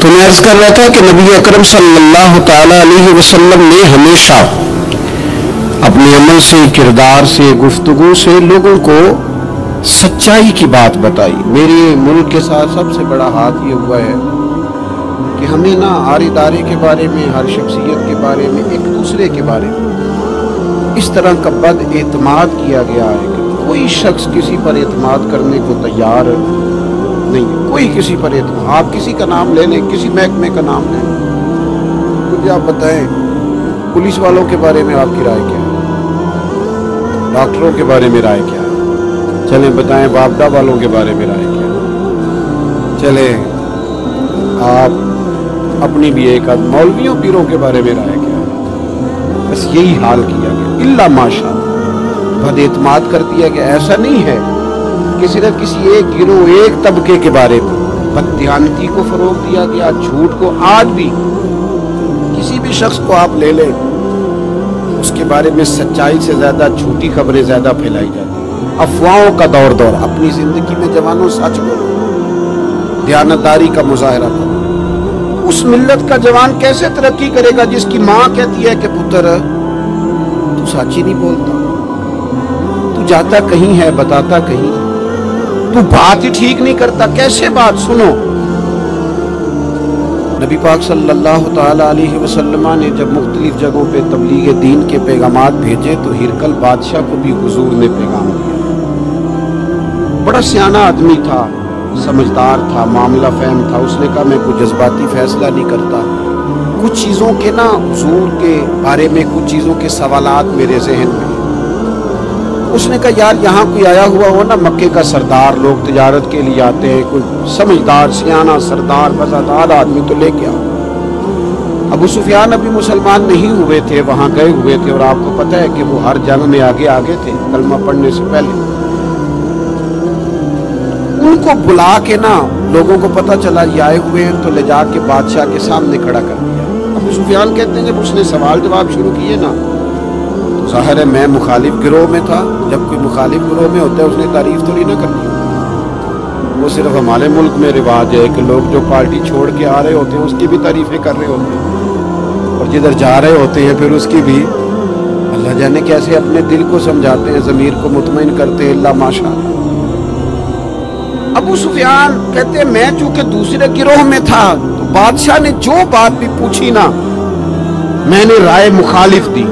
تو میں عرض کر رہا تھا کہ نبی اکرم صلی اللہ تعالی علیہ وسلم نے ہمیشہ اپنے عمل سے، کردار سے، گفتگو سے لوگوں کو سچائی کی بات بتائی۔ میرے ملک کے ساتھ سب سے بڑا ہاتھ یہ ہوا ہے کہ ہمیں نہ ہر ادارے کے بارے میں، ہر شخصیت کے بارے میں، ایک دوسرے کے بارے میں اس طرح کا بد اعتماد کیا گیا ہے کہ کوئی شخص کسی پر اعتماد کرنے کو تیار نہیں ہے۔ کوئی کسی پر اعتماد، آپ کسی کا نام لے لیں، کسی محکمے کا نام لیں، مجھے آپ بتائیں پولیس والوں کے بارے میں آپ کی رائے کیا ہے؟ ڈاکٹروں کے بارے میں رائے کیا ہے؟ چلیں بتائیں باپڈا والوں کے بارے میں رائے کیا ہے؟ چلیں آپ اپنی بھی ایک آدھ مولویوں پیروں کے بارے میں رائے کیا ہے؟ بس یہی حال کیا گیا، الا ماشاء اللہ بد اعتماد کر دیا گیا۔ ایسا نہیں ہے کہ صرف کسی ایک گروہ، ایک طبقے کے بارے میں بددیانتی کو فروغ دیا گیا، جھوٹ کو۔ آج بھی کسی بھی شخص کو آپ لے لیں، اس کے بارے میں سچائی سے زیادہ جھوٹی خبریں زیادہ پھیلائی جاتی ہیں۔ افواہوں کا دور اپنی زندگی میں جوانوں سچ بولو، دیانتداری کا مظاہرہ کرو۔ اس ملت کا جوان کیسے ترقی کرے گا جس کی ماں کہتی ہے کہ پتر تو سچ ہی نہیں بولتا، تو جاتا کہیں ہے بتاتا کہیں، تو بات ہی ٹھیک نہیں کرتا، کیسے بات سنو۔ نبی پاک صلی اللہ تعالی علیہ وسلم نے جب مختلف جگہوں پہ تبلیغ دین کے پیغامات بھیجے تو ہرقل بادشاہ کو بھی حضور نے پیغام دیا۔ بڑا سیانہ آدمی تھا، سمجھدار تھا، معاملہ فہم تھا۔ اس نے کہا میں کوئی جذباتی فیصلہ نہیں کرتا، کچھ چیزوں کے نا حضور کے بارے میں کچھ چیزوں کے سوالات میرے ذہن میں۔ اس نے کہا یار یہاں کوئی آیا ہوا ہو نا مکے کا سردار، لوگ تجارت کے لیے آتے ہیں، کوئی سمجھدار سیانہ سردار وفادار آدمی تو لے کے آؤ۔ ابو سفیان ابھی مسلمان نہیں ہوئے تھے، وہاں گئے ہوئے تھے، اور آپ کو پتہ ہے کہ وہ ہر جنگ میں آگے تھے کلمہ پڑھنے سے پہلے۔ ان کو بلا کے نا لوگوں کو پتہ چلا یہ آئے ہوئے ہیں تو لے جا کے بادشاہ کے سامنے کھڑا کر دیا۔ ابو سفیان کہتے ہیں جب اس نے سوال جواب شروع کیے نا تو ظاہر ہے میں مخالف گروہ میں تھا۔ جب کوئی مخالف گروہ میں ہوتا ہے اس نے تعریف تھوڑی نہ کرنی، وہ صرف ہمارے ملک میں رواج ہے کہ لوگ جو پارٹی چھوڑ کے آ رہے ہوتے ہیں اس کی بھی تعریفیں کر رہے ہوتے ہیں، اور جدھر جا رہے ہوتے ہیں پھر اس کی بھی اللہ جانے کیسے اپنے دل کو سمجھاتے ہیں، ضمیر کو مطمئن کرتے ہیں، اللہ ماشاء۔ ابو سفیان کہتے ہیں میں چونکہ دوسرے گروہ میں تھا تو بادشاہ نے جو بات بھی پوچھی نا میں نے رائے مخالف دی۔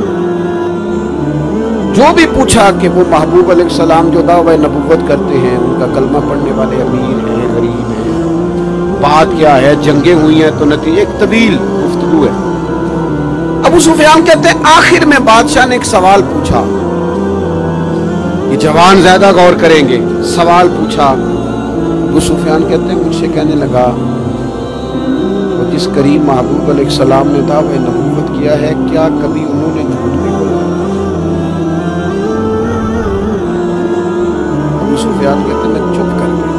جو بھی پوچھا کہ وہ محبوب علیہ السلام جو دعوی نبوت کرتے ہیں، ان کا کلمہ پڑھنے والے امیر ہیں، غریب ہیں، بات کیا ہے، جنگیں ہوئی ہیں، تو نتیجہ ایک طویل گفتگو ہے۔ ابو سفیان کہتے ہیں آخر میں بادشاہ نے ایک سوال پوچھا، یہ جوان زیادہ غور کریں گے، سوال پوچھا۔ ابو سفیان کہتے ہیں مجھ سے کہنے لگا وہ جس کریم محبوب علیہ السلام نے دعوی نبوت کیا ہے کیا کبھی انہوں نے جھوٹ نہیں بولا؟ ابو سفیان کہتے ہیں میں چپ کر گیا۔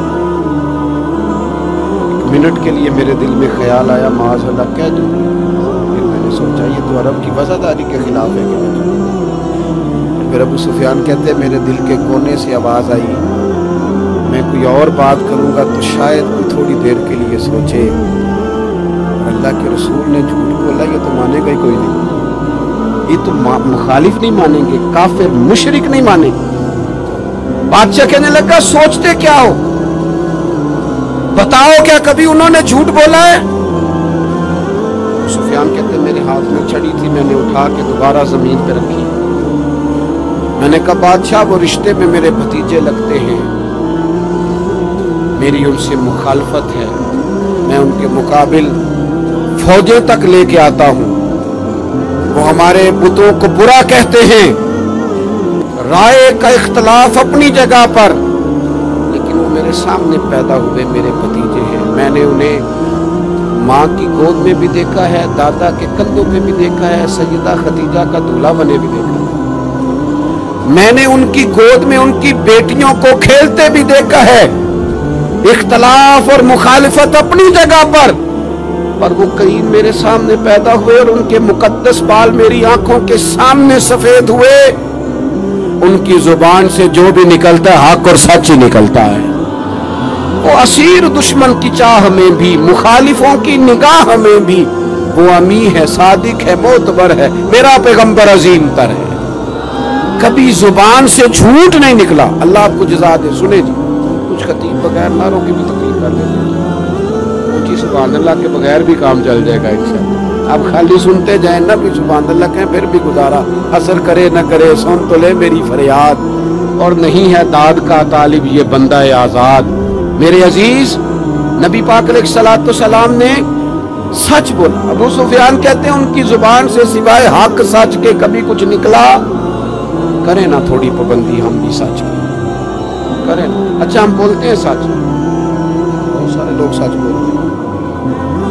ایک منٹ کے لیے میرے دل میں خیال آیا معاذ اللہ کہہ دوں، پھر میں نے سوچا یہ تو عرب کی وفاداری کے خلاف ہے کہ پھر ابو سفیان کہتے ہیں میرے دل کے کونے سے آواز آئی میں کوئی اور بات کروں گا تو شاید کوئی تھوڑی دیر کے لیے سوچے اللہ کے رسول نے جھوٹ بولا، یہ تو مانے گا ہی کوئی نہیں، یہ تو مخالف نہیں مانیں گے، کافر مشرک نہیں مانیں گے۔ بادشاہ کہنے لگا سوچتے کیا ہو، بتاؤ کیا کبھی انہوں نے جھوٹ بولا ہے؟ سفیان کہتے میرے ہاتھ میں چھڑی تھی، میں نے اٹھا کے دوبارہ زمین پہ رکھی۔ میں نے کہا بادشاہ وہ رشتے میں میرے بھتیجے لگتے ہیں، میری ان سے مخالفت ہے، میں ان کے مقابل فوجیں تک لے کے آتا ہوں، وہ ہمارے بتوں کو برا کہتے ہیں، رائے کا اختلاف اپنی جگہ پر، لیکن وہ میرے سامنے پیدا ہوئے میرے بھتیجے ہیں، میں نے انہیں ماں کی گود میں بھی دیکھا ہے، دادا کے کندھوں پہ بھی دیکھا ہے، سیدہ خدیجہ کا دولہا بنے بھی دیکھا ہے، میں نے ان کی گود میں ان کی بیٹیوں کو کھیلتے بھی دیکھا ہے۔ اختلاف اور مخالفت اپنی جگہ پر وہ کریم میرے سامنے پیدا ہوئے اور ان کے مقدس بال میری آنکھوں کے سامنے سفید ہوئے، ان کی زبان سے جو بھی نکلتا ہے حق اور سچ ہی نکلتا ہے۔ وہ اسیر دشمن کی چاہ میں بھی، مخالفوں کی نگاہ میں بھی وہ امی ہے، صادق ہے، معتبر ہے، میرا پیغمبر عظیم تر ہے، کبھی زبان سے جھوٹ نہیں نکلا۔ اللہ آپ کو جزا دے۔ سنے جی، کچھ خطیب بغیر نعروں کی بھی تقریر کر دیتے ہیں، اونچی سبحان اللہ کے بغیر بھی کام چل جائے گا انشاءاللہ۔ اب خالی سنتے جائیں نہ بھی سبحان اللہ کہیں، پھر بھی گزارا اثر کرے نہ کرے، سن تو لے میری فریاد، اور نہیں ہے داد کا طالب یہ بندہ آزاد۔ میرے عزیز، نبی پاک علیہ الصلوۃ والسلام نے سچ بولا۔ ابو سفیان کہتے ہیں ان کی زبان سے سوائے حق سچ کے کبھی کچھ نکلا؟ کریں نا تھوڑی پابندی ہم بھی سچ کی کریں نا۔ اچھا ہم بولتے ہیں سچ، بہت سارے لوگ سچ بولتے ہیں،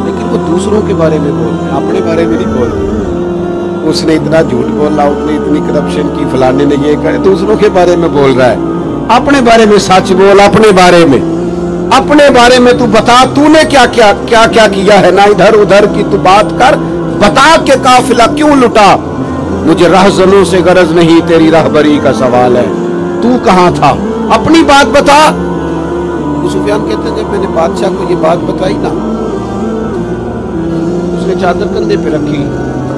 لیکن وہ دوسروں کے بارے میں بولتے ہیں، اپنے بارے میں نہیں بولتے۔ اس نے اتنا جھوٹ بولا، اس نے اتنی کرپشن کی، فلانے نے یہ کرے، دوسروں کے بارے میں بول رہا ہے۔ اپنے بارے میں سچ بول، اپنے بارے میں تو بتا تو نے کیا کیا ہے، نہ ادھر ادھر کی تو بات کر، بتا کہ قافلہ کیوں لٹا، مجھے رہزنوں سے غرض نہیں، تیری رہبری کا سوال ہے، تو کہاں تھا، اپنی بات بتا۔ ابو سفیان کہتے ہیں جب میں نے بادشاہ کو یہ بات بتائی نا، اس نے چادر کندھے پہ رکھی،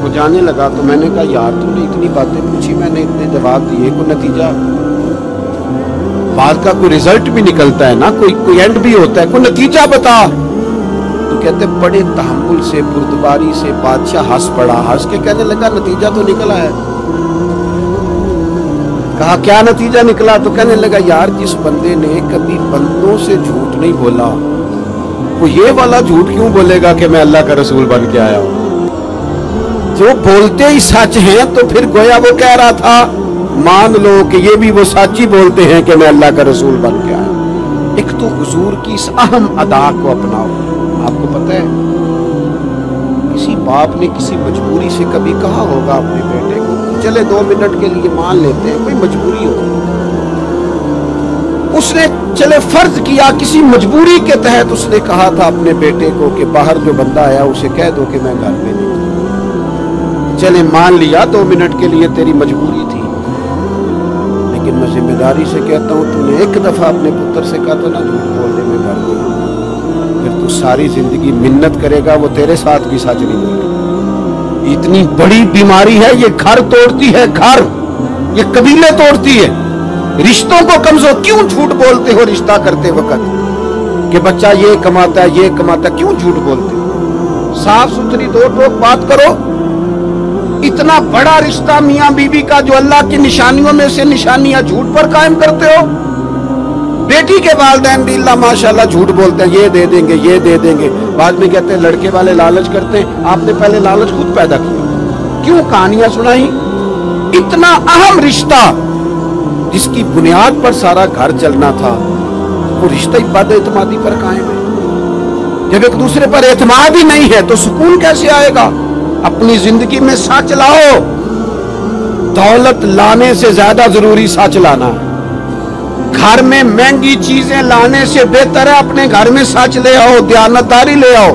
وہ جانے لگا تو میں نے کہا یار تو نے اتنی باتیں پوچھی، میں نے اتنے جواب دیے، کوئی نتیجہ، بات کا کوئی رزلٹ بھی نکلتا ہے نا، کوئی اینڈ بھی ہوتا ہے، کوئی نتیجہ بتا۔ تو کہتے بڑے تحمل سے، بردباری سے بادشاہ ہنس پڑا، ہنس کے کہنے لگا نتیجہ تو نکلا ہے۔ کہا کیا نتیجہ نکلا؟ تو کہنے لگا یار جس بندے نے کبھی بندوں سے جھوٹ نہیں بولا، وہ یہ والا جھوٹ کیوں بولے گا کہ میں اللہ کا رسول بن کے آیا ہوں؟ جو بولتے ہی سچ ہیں تو پھر گویا وہ کہہ رہا تھا مان لو کہ یہ بھی وہ سچ ہی بولتے ہیں کہ میں اللہ کا رسول بن کے آیا ہوں۔ ایک تو حضور کی اس اہم ادا کو اپناؤ۔ آپ کو پتہ ہے کسی باپ نے کسی مجبوری سے کبھی کہا ہوگا اپنے بیٹے کو چلے 2 منٹ کے لیے مان لیتے ہیں، کوئی مجبوری ہوگی، اس نے چلے فرض کیا کسی مجبوری کے تحت اس نے کہا تھا اپنے بیٹے کو کہ باہر جو بندہ آیا اسے کہہ دو کہ میں گھر میں نہیں، چلے مان لیا 2 منٹ کے لیے تیری مجبوری تھی، لیکن میں ذمہ داری سے کہتا ہوں تو نے ایک دفعہ اپنے پتر سے کہا تھا نا جھوٹ بولنے میں گھر نہیں، پھر تو ساری زندگی منت کرے گا وہ تیرے ساتھ بھی سچ نہیں بولے گا۔ اتنی بڑی بیماری ہے یہ، گھر توڑتی ہے، گھر یہ قبیلے توڑتی ہے، رشتوں کو کمزور۔ کیوں جھوٹ بولتے ہو رشتہ کرتے وقت کہ بچہ یہ کماتا ہے یہ کماتا ہے، کیوں جھوٹ بولتے ہو؟ صاف ستھری دو ٹوک بات کرو۔ اتنا بڑا رشتہ میاں بیوی کا جو اللہ کی نشانیوں میں سے نشانیاں جھوٹ پر قائم کرتے ہو۔ بیٹی کے والدین بھی اللہ ماشاءاللہ جھوٹ بولتے ہیں، یہ دے دیں گے یہ دے دیں گے، بعد میں کہتے ہیں لڑکے والے لالچ کرتے ہیں، آپ نے پہلے لالچ خود پیدا کیا، کیوں کہانیاں سنائی؟ اتنا اہم رشتہ جس کی بنیاد پر سارا گھر چلنا تھا، وہ رشتہ بد اعتمادی پر قائم ہے۔ جب ایک دوسرے پر اعتماد ہی نہیں ہے تو سکون کیسے آئے گا؟ اپنی زندگی میں سچ لاؤ، دولت لانے سے زیادہ ضروری سچ لانا ہے۔ گھر میں مہنگی چیزیں لانے سے بہتر ہے اپنے گھر میں سچ لے آؤ، دیانتداری لے آؤ،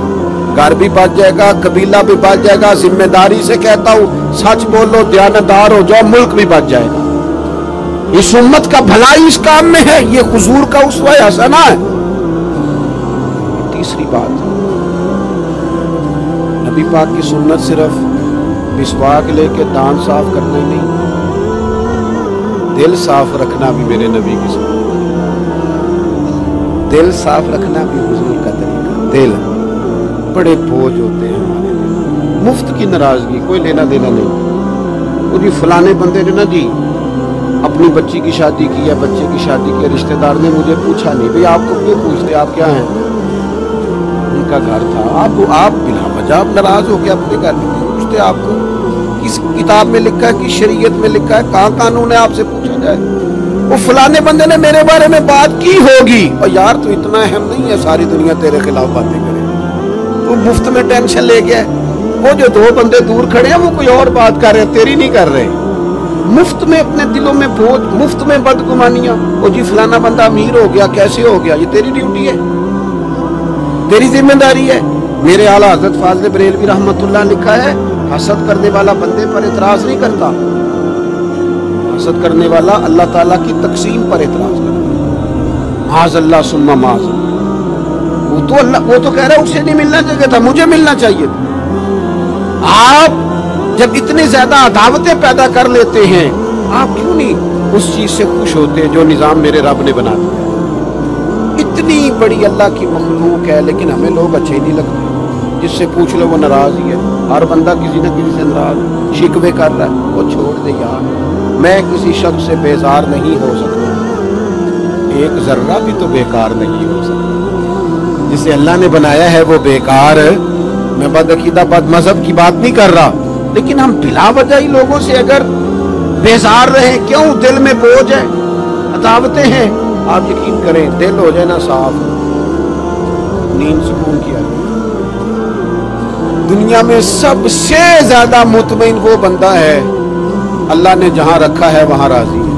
گھر بھی بچ جائے گا، قبیلہ بھی بچ جائے گا۔ ذمہ داری سے کہتا ہوں سچ بولو، دیانتدار ہو جاؤ، ملک بھی بچ جائے گا۔ اس امت کا بھلائی اس کام میں ہے، یہ حضور کا اسوہ حسنہ ہے۔ تیسری بات، نبی پاک کی سنت صرف مسواک لے کے دان صاف کرنا ہی نہیں، دل صاف رکھنا بھی میرے نبی کی سنت، دل صاف رکھنا بھی حضور کا طریقہ۔ دل بڑے بوجھ ہوتے ہیں ہمارے دل، مفت کی ناراضگی، کوئی لینا دینا نہیں، وہ جی فلانے بندے نے نا جی اپنی بچی کی شادی کی ہے، بچے کی شادی کی، رشتہ دار نے مجھے پوچھا نہیں، بھئی آپ کو کیوں پوچھتے، آپ کیا ہیں؟ ان کا گھر تھا، آپ بلا وجہ ناراض ہو کے اپنے گھر میں کیوں پوچھتے؟ آپ کو کس کتاب میں لکھا ہے، کس شریعت میں لکھا ہے، کہاں قانون ہے آپ سے پوچھا جائے؟ وہ فلانے بندے نے میرے بارے میں بات کی ہوگی، اور یار تو اتنا اہم نہیں ہے ساری دنیا تیرے خلاف باتیں کرے، تو مفت میں ٹینشن لے گیا۔ وہ جو 2 بندے دور کھڑے ہیں وہ کوئی اور بات کر رہے ہیں، تیری نہیں کر رہے، مفت میں اپنے دلوں میں بوجھ، مفت میں بدگمانیاں۔ وہ جی فلانا بندہ امیر ہو گیا، کیسے ہو گیا؟ یہ تیری ڈیوٹی ہے، تیری ذمہ داری ہے۔ میرے اعلیٰ حضرت فاضل بریلوی رحمت اللہ لکھا ہے، حسد کرنے والا بندے پر اعتراض نہیں کرتا، حسد کرنے والا اللہ تعالیٰ کی تقسیم پر اعتراض کرتا ہے۔ معاذ اللہ ثم معاذ اللہ۔ وہ تو کہہ رہا ہے اسے نہیں ملنا چاہیے تھا، مجھے ملنا چاہیے تھا۔ آپ جب اتنی زیادہ عداوتیں پیدا کر لیتے ہیں، آپ کیوں نہیں اس چیز سے خوش ہوتے جو نظام میرے رب نے بنا دیا؟ اتنی بڑی اللہ کی مخلوق ہے، لیکن ہمیں لوگ اچھے نہیں لگتے۔ جس سے پوچھ لو وہ ناراض ہی ہے، ہر بندہ کسی نہ کسی سے ناراض ہے، شکوے کر رہا ہے۔ وہ چھوڑ دے یار، میں کسی شخص سے بیزار نہیں ہو سکتا، ایک ذرہ بھی تو بیکار نہیں ہو سکتا۔ جسے اللہ نے بنایا ہے وہ بیکار، میں بدعقیدہ بد مذہب کی بات نہیں کر رہا، لیکن ہم بلا وجہ ہی لوگوں سے اگر بیزار رہیں، کیوں؟ دل میں بوجھ ہے، عداوتیں ہیں۔ آپ یقین کریں، دل ہو جائے نا صاف، نیند سکون کی آتی ہے۔ دنیا میں سب سے زیادہ مطمئن وہ بندہ ہے اللہ نے جہاں رکھا ہے وہاں راضی ہے۔